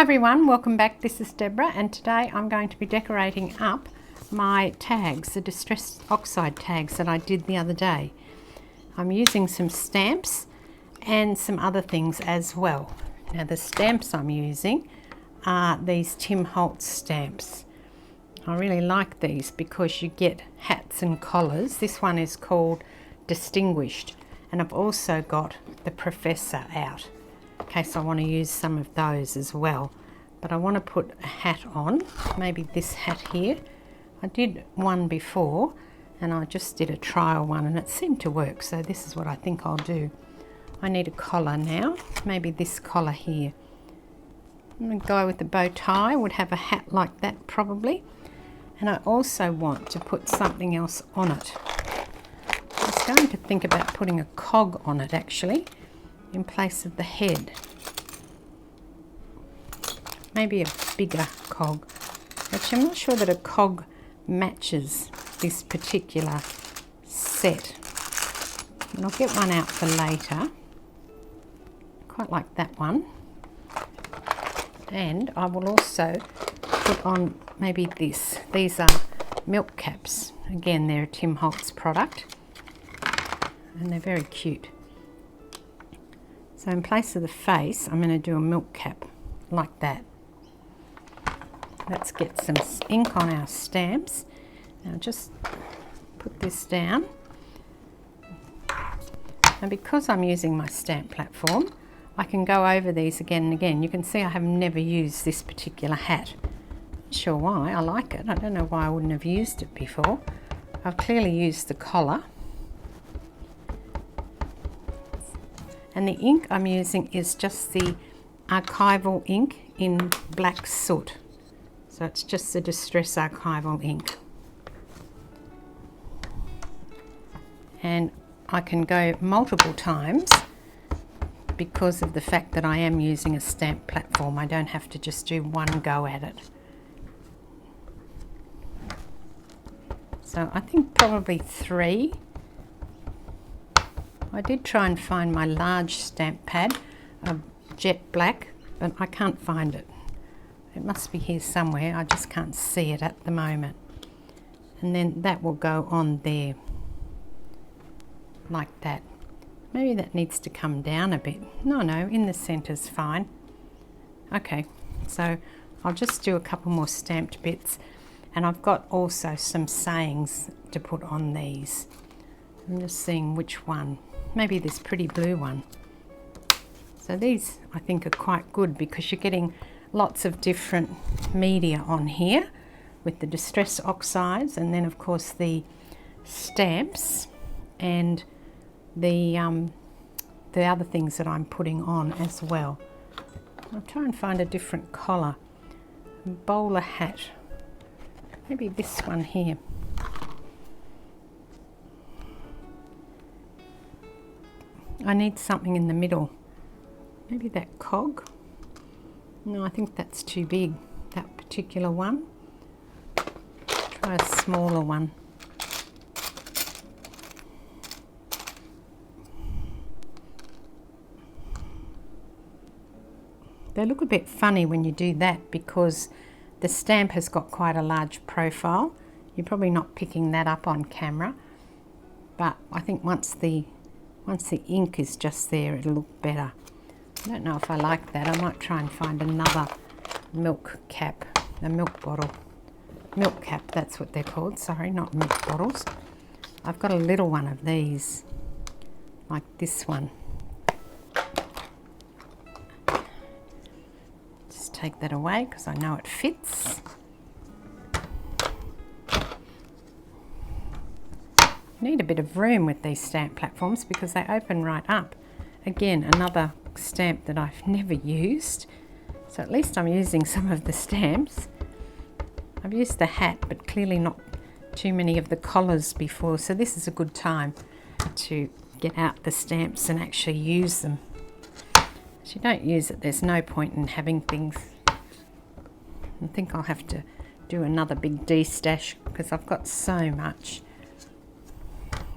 Hi everyone, welcome back. This is Deborah and today I'm going to be decorating up my tags, the distressed oxide tags that I did the other day. I'm using some stamps and some other things as well. Now the stamps I'm using are these Tim Holtz stamps. I really like these because you get hats and collars. This one is called Distinguished, and I've also got the Professor out in case I want to use some of those as well. But I want to put a hat on, maybe this hat here. I did one before and I just did a trial one and it seemed to work, so this is what I think I'll do. I need a collar now, maybe this collar here. I'm going to go with the bow tie, would have a hat like that probably. And I also want to put something else on it. I was going to think about putting a cog on it actually, in place of the head. Maybe a bigger cog. Actually, I'm not sure that a cog matches this particular set. And I'll get one out for later. Quite like that one. And I will also put on maybe this. These are milk caps. Again, they're a Tim Holtz product. And they're very cute. So in place of the face, I'm going to do a milk cap like that. Let's get some ink on our stamps. Now just put this down. And because I'm using my stamp platform, I can go over these again and again. You can see I have never used this particular hat. Not sure why, I like it. I don't know why I wouldn't have used it before. I've clearly used the collar. And the ink I'm using is just the archival ink in black soot. So it's just the Distress archival ink. And I can go multiple times because of the fact that I am using a stamp platform. I don't have to just do one go at it. So I think probably 3. I did try and find my large stamp pad, jet black, but I can't find it. It must be here somewhere, I just can't see it at the moment. And then that will go on there, like that. Maybe that needs to come down a bit. No, in the centre's fine. Okay, so I'll just do a couple more stamped bits. And I've got also some sayings to put on these. I'm just seeing which one. Maybe this pretty blue one. So these I think are quite good because you're getting lots of different media on here with the distress oxides, and then of course the stamps and the other things that I'm putting on as well. I'll try and find a different collar. Bowler hat. Maybe this one here. I need something in the middle. Maybe that cog. No, I think that's too big, that particular one. Try a smaller one. They look a bit funny when you do that because the stamp has got quite a large profile. You're probably not picking that up on camera, but I think once the ink is just there, it'll look better. I don't know if I like that. I might try and find another milk cap, a milk bottle. Milk cap, that's what they're called. Sorry, not milk bottles. I've got a little one of these, like this one. Just take that away because I know it fits. You need a bit of room with these stamp platforms because they open right up. Again, another stamp that I've never used, so at least I'm using some of the stamps. I've used the hat but clearly not too many of the collars before, so this is a good time to get out the stamps and actually use them. If you don't use it, there's no point in having things. I think I'll have to do another big de-stash because I've got so much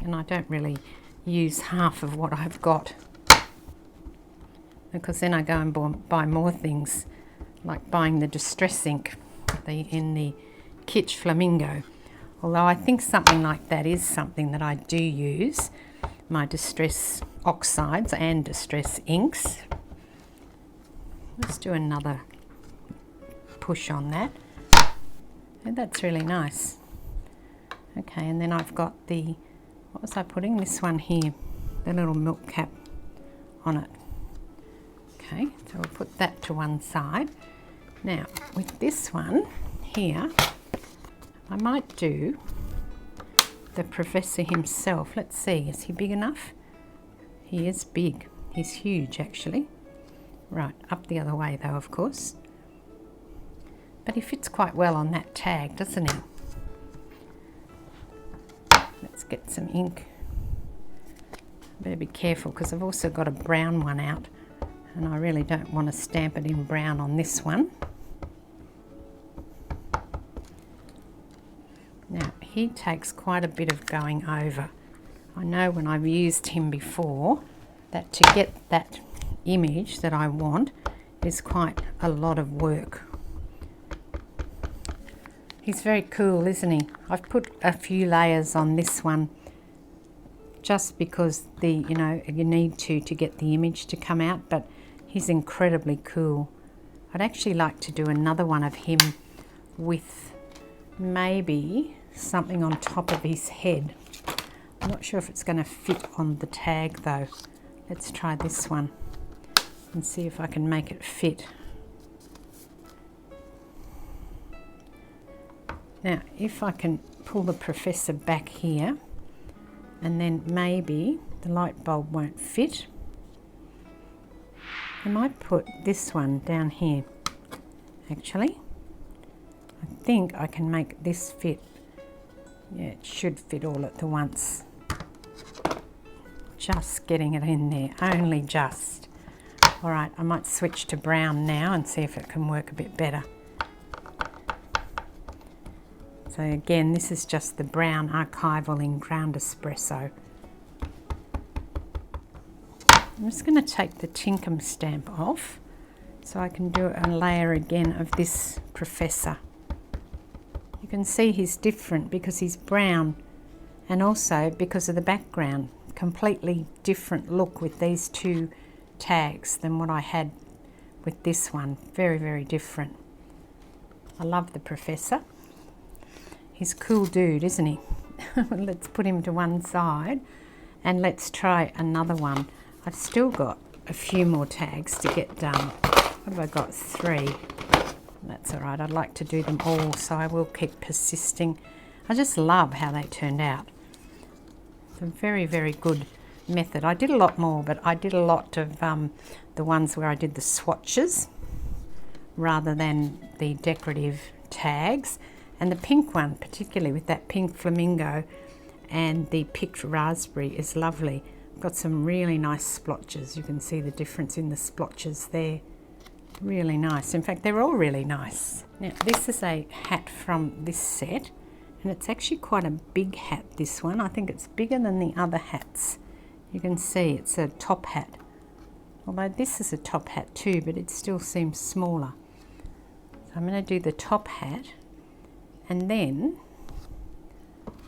and I don't really use half of what I've got, because then I go and buy more things like buying the distress ink in the Kitsch Flamingo. Although I think something like that is something that I do use, my distress oxides and distress inks. Let's do another push on that. And that's really nice. Okay, and then I've got the, what was I putting? This one here, the little milk cap on it. Okay, so we'll put that to one side. Now, with this one here, I might do the professor himself. Let's see, is he big enough? He is big. He's huge, actually. Right, up the other way though, of course. But he fits quite well on that tag, doesn't he? Let's get some ink. Better be careful because I've also got a brown one out and I really don't want to stamp it in brown on this one. Now, he takes quite a bit of going over. I know when I've used him before that to get that image that I want is quite a lot of work. He's very cool, isn't he? I've put a few layers on this one just because you need to get the image to come out, but he's incredibly cool. I'd actually like to do another one of him with maybe something on top of his head. I'm not sure if it's going to fit on the tag though. Let's try this one and see if I can make it fit. Now, if I can pull the professor back here, and then maybe the light bulb won't fit, I might put this one down here. Actually, I think I can make this fit. Yeah, it should fit all at the once. Just getting it in there, only just. All right, I might switch to brown now and see if it can work a bit better. So again, this is just the brown archival in ground espresso. I'm just going to take the Tinkham stamp off so I can do a layer again of this professor. You can see he's different because he's brown and also because of the background. Completely different look with these two tags than what I had with this one. Very, very different. I love the professor. He's a cool dude, isn't he? Let's put him to one side and let's try another one. I've still got a few more tags to get done. What have I got? 3. That's all right. I'd like to do them all, so I will keep persisting. I just love how they turned out. It's a very, very good method. I did a lot more, but I did a lot of the ones where I did the swatches rather than the decorative tags. And the pink one, particularly with that pink flamingo and the picked raspberry, is lovely. Got some really nice splotches. You can see the difference in the splotches there. Really nice. In fact, they're all really nice. Now, this is a hat from this set, and it's actually quite a big hat, this one. I think it's bigger than the other hats. You can see it's a top hat. Although this is a top hat too, but it still seems smaller. So I'm going to do the top hat. And then,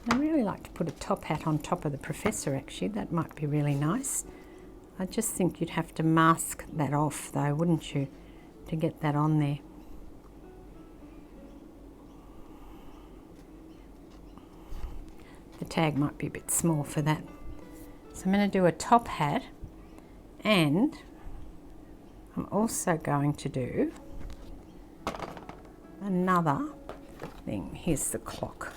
I really like to put a top hat on top of the professor actually, that might be really nice. I just think you'd have to mask that off though, wouldn't you, to get that on there. The tag might be a bit small for that. So I'm going to do a top hat, and I'm also going to do another thing. Here's the clock.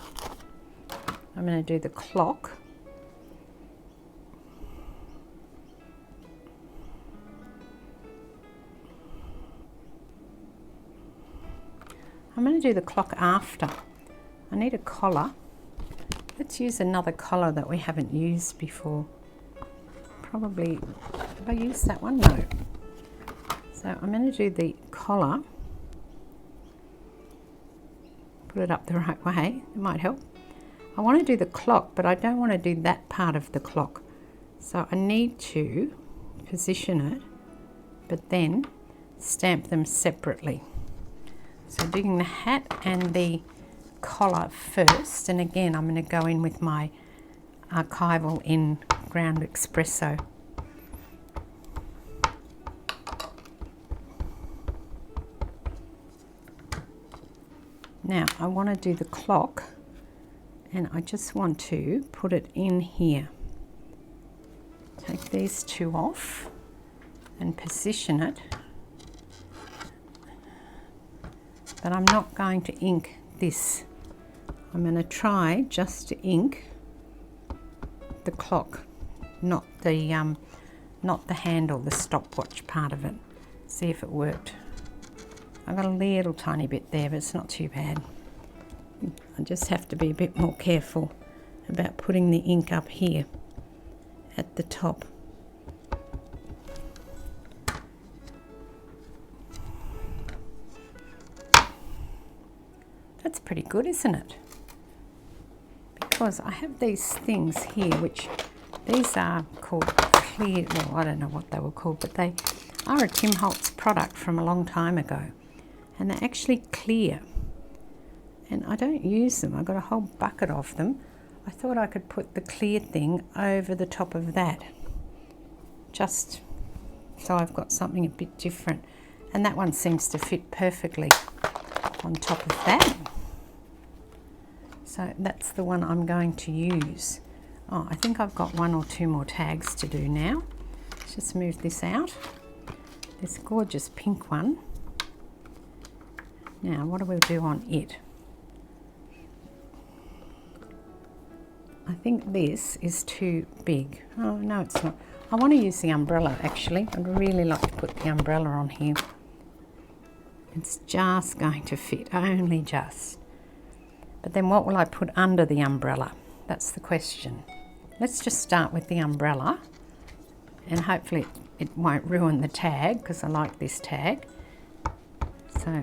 I'm going to do the clock. I'm going to do the clock after. I need a collar. Let's use another collar that we haven't used before. Probably, have I used that one? No. So I'm going to do the collar. Put it up the right way, it might help. I want to do the clock, but I don't want to do that part of the clock. So I need to position it, but then stamp them separately. So doing the hat and the collar first, and again I'm going to go in with my archival in ground espresso. Now I want to do the clock, and I just want to put it in here. Take these two off and position it, but I'm not going to ink this. I'm going to try just to ink the clock, not the handle, the stopwatch part of it. See if it worked. I've got a little tiny bit there, but it's not too bad. I just have to be a bit more careful about putting the ink up here at the top. That's pretty good, isn't it? Because I have these things here, which these are called clear, well, I don't know what they were called, but they are a Tim Holtz product from a long time ago, and they're actually clear, and I don't use them. I've got a whole bucket of them. I thought I could put the clear thing over the top of that, just so I've got something a bit different, and that one seems to fit perfectly on top of that. So that's the one I'm going to use. Oh, I think I've got one or two more tags to do now. Let's just move this out. This gorgeous pink one. Now, what do we do on it? I think this is too big. Oh, no, it's not. I want to use the umbrella, actually. I'd really like to put the umbrella on here. It's just going to fit, only just. But then what will I put under the umbrella? That's the question. Let's just start with the umbrella, and hopefully it won't ruin the tag, because I like this tag. So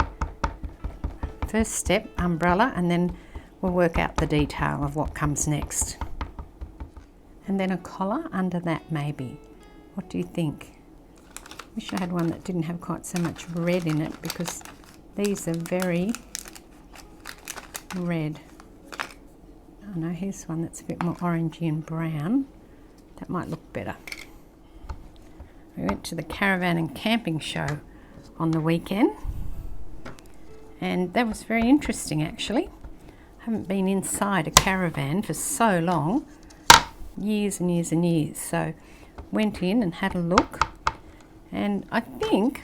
first step, umbrella, and then we'll work out the detail of what comes next. And then a collar under that, maybe. What do you think? Wish I had one that didn't have quite so much red in it, because these are very red. Oh no, here's one that's a bit more orangey and brown. That might look better. We went to the caravan and camping show on the weekend, and that was very interesting actually. I haven't been inside a caravan for so long, years and years and years. So went in and had a look, and I think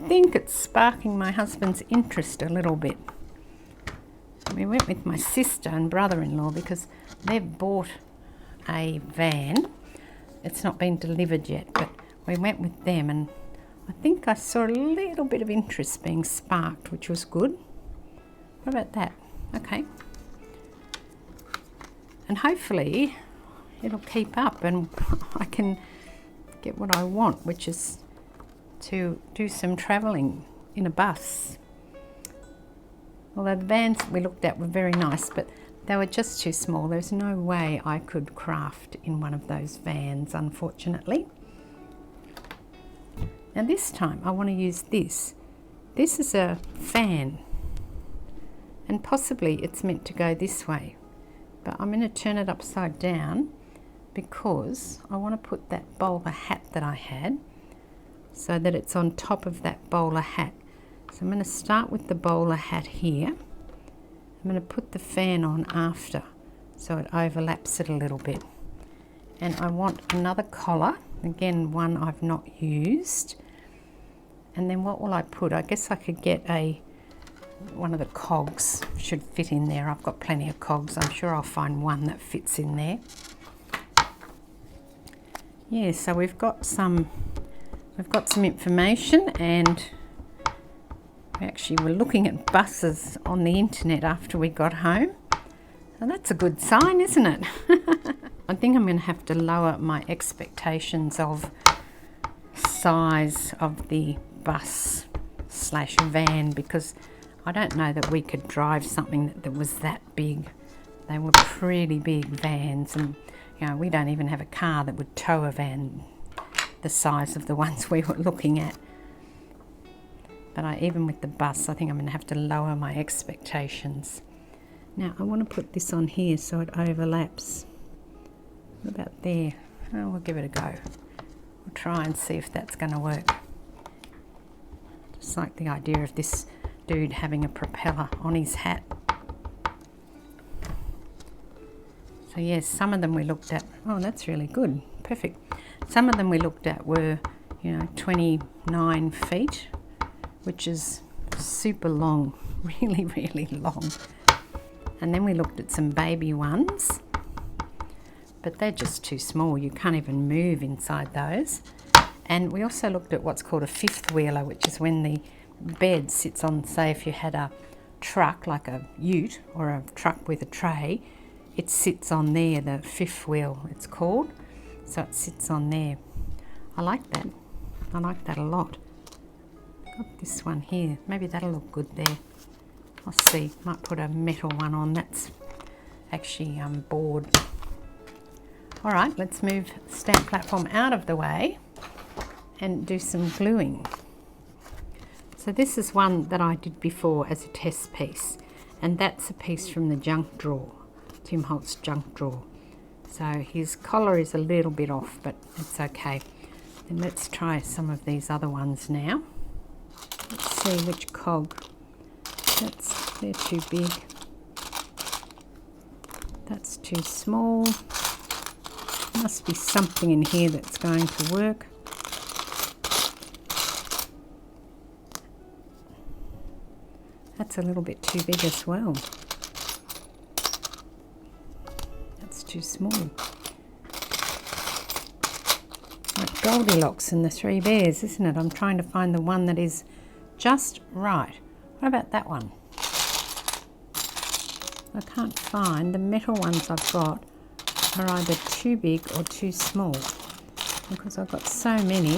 it's sparking my husband's interest a little bit. We went with my sister and brother-in-law because they've bought a van. It's not been delivered yet, but we went with them, and I think I saw a little bit of interest being sparked, which was good. What about that? Okay. And hopefully it'll keep up and I can get what I want, which is to do some travelling in a bus. Although the vans we looked at were very nice, but they were just too small. There's no way I could craft in one of those vans, unfortunately. Now this time I want to use this. This is a fan, and possibly it's meant to go this way, but I'm going to turn it upside down because I want to put that bowler hat that I had so that it's on top of that bowler hat. So I'm going to start with the bowler hat here. I'm going to put the fan on after so it overlaps it a little bit. And I want another collar, again one I've not used. And then what will I put? I guess I could get one of the cogs, should fit in there. I've got plenty of cogs. I'm sure I'll find one that fits in there. Yeah, so we've got some information, and we actually were looking at buses on the internet after we got home. And that's a good sign, isn't it? I think I'm going to have to lower my expectations of size of the bus / van, because I don't know that we could drive something that was that big. They were pretty big vans, and you know, we don't even have a car that would tow a van the size of the ones we were looking at. But even with the bus, I think I'm going to have to lower my expectations. Now I want to put this on here so it overlaps. What about there? Oh, we'll give it a go. We'll try and see if that's going to work. Just like the idea of this dude having a propeller on his hat. So yes, some of them we looked at. Oh, that's really good. Perfect. Some of them we looked at were, 29 feet, which is super long, really, really long. And then we looked at some baby ones, but they're just too small. You can't even move inside those. And we also looked at what's called a fifth wheeler, which is when the bed sits on, say if you had a truck like a ute or a truck with a tray, it sits on there, the fifth wheel it's called. So it sits on there. I like that. I like that a lot. Got this one here. Maybe that'll look good there. I'll see. Might put a metal one on. That's actually board. All right, let's move the stamp platform out of the way and do some gluing. So this is one that I did before as a test piece, and that's a piece from the junk drawer, Tim Holtz junk drawer. So his collar is a little bit off, but it's okay. And let's try some of these other ones now. Let's see which cog. They're too big. That's too small. Must be something in here that's going to work. That's a little bit too big as well. That's too small. Like Goldilocks and the Three Bears, isn't it? I'm trying to find the one that is just right. What about that one? I can't find. The metal ones I've got are either too big or too small, because I've got so many.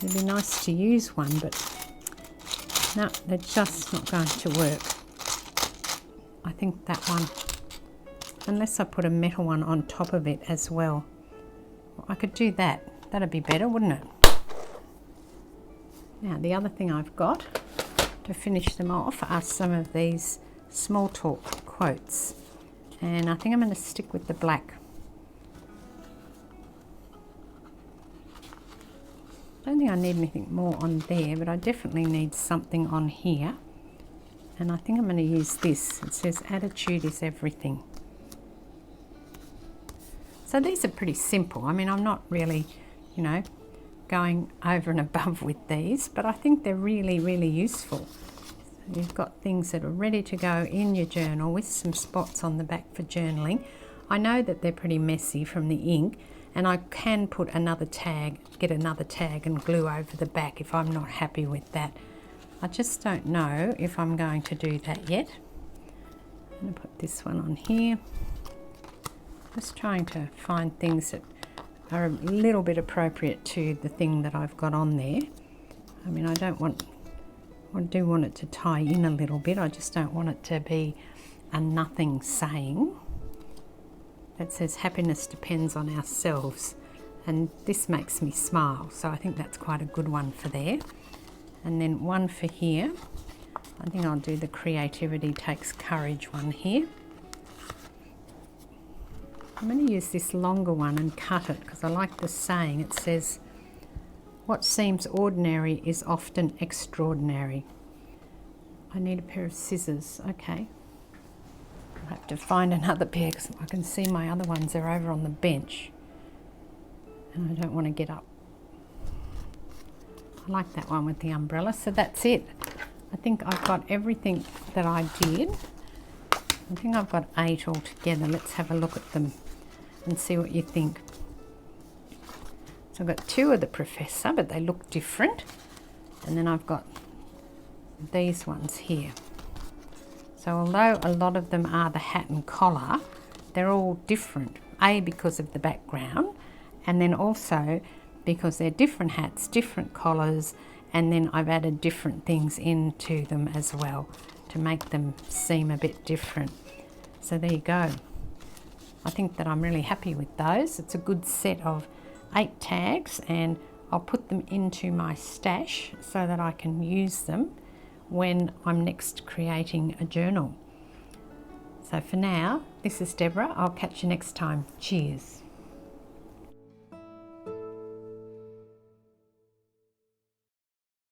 It'd be nice to use one, but no, they're just not going to work. I think that one, unless I put a metal one on top of it as well. I could do that. That'd be better, wouldn't it? Now the other thing I've got to finish them off are some of these small talk quotes, and I think I'm going to stick with the black. I don't think I need anything more on there, but I definitely need something on here, and I think I'm going to use this. It says attitude is everything. So these are pretty simple. I mean, I'm not really, going over and above with these, but I think they're really, really useful. You've got things that are ready to go in your journal with some spots on the back for journaling. I know that they're pretty messy from the ink, and I can put another tag, get another tag and glue over the back if I'm not happy with that. I just don't know if I'm going to do that yet. I'm going to put this one on here. Just trying to find things that are a little bit appropriate to the thing that I've got on there. I mean, I do want it to tie in a little bit. I just don't want it to be a nothing saying that says happiness depends on ourselves, and this makes me smile, so I think that's quite a good one for there. And then one for here, I think I'll do the creativity takes courage one here. I'm going to use this longer one and cut it because I like the saying. It says, what seems ordinary is often extraordinary. I need a pair of scissors. Okay. I'll have to find another pair because I can see my other ones are over on the bench and I don't want to get up. I like that one with the umbrella. So that's it. I think I've got everything that I did. I think I've got 8 altogether. Let's have a look at them and see what you think. So I've got 2 of the Professor, but they look different. And then I've got these ones here. So although a lot of them are the hat and collar, they're all different. A, because of the background, and then also because they're different hats, different collars, and then I've added different things into them as well to make them seem a bit different. So there you go. I think that I'm really happy with those. It's a good set of 8 tags, and I'll put them into my stash so that I can use them when I'm next creating a journal. So for now, this is Deborah. I'll catch you next time. Cheers.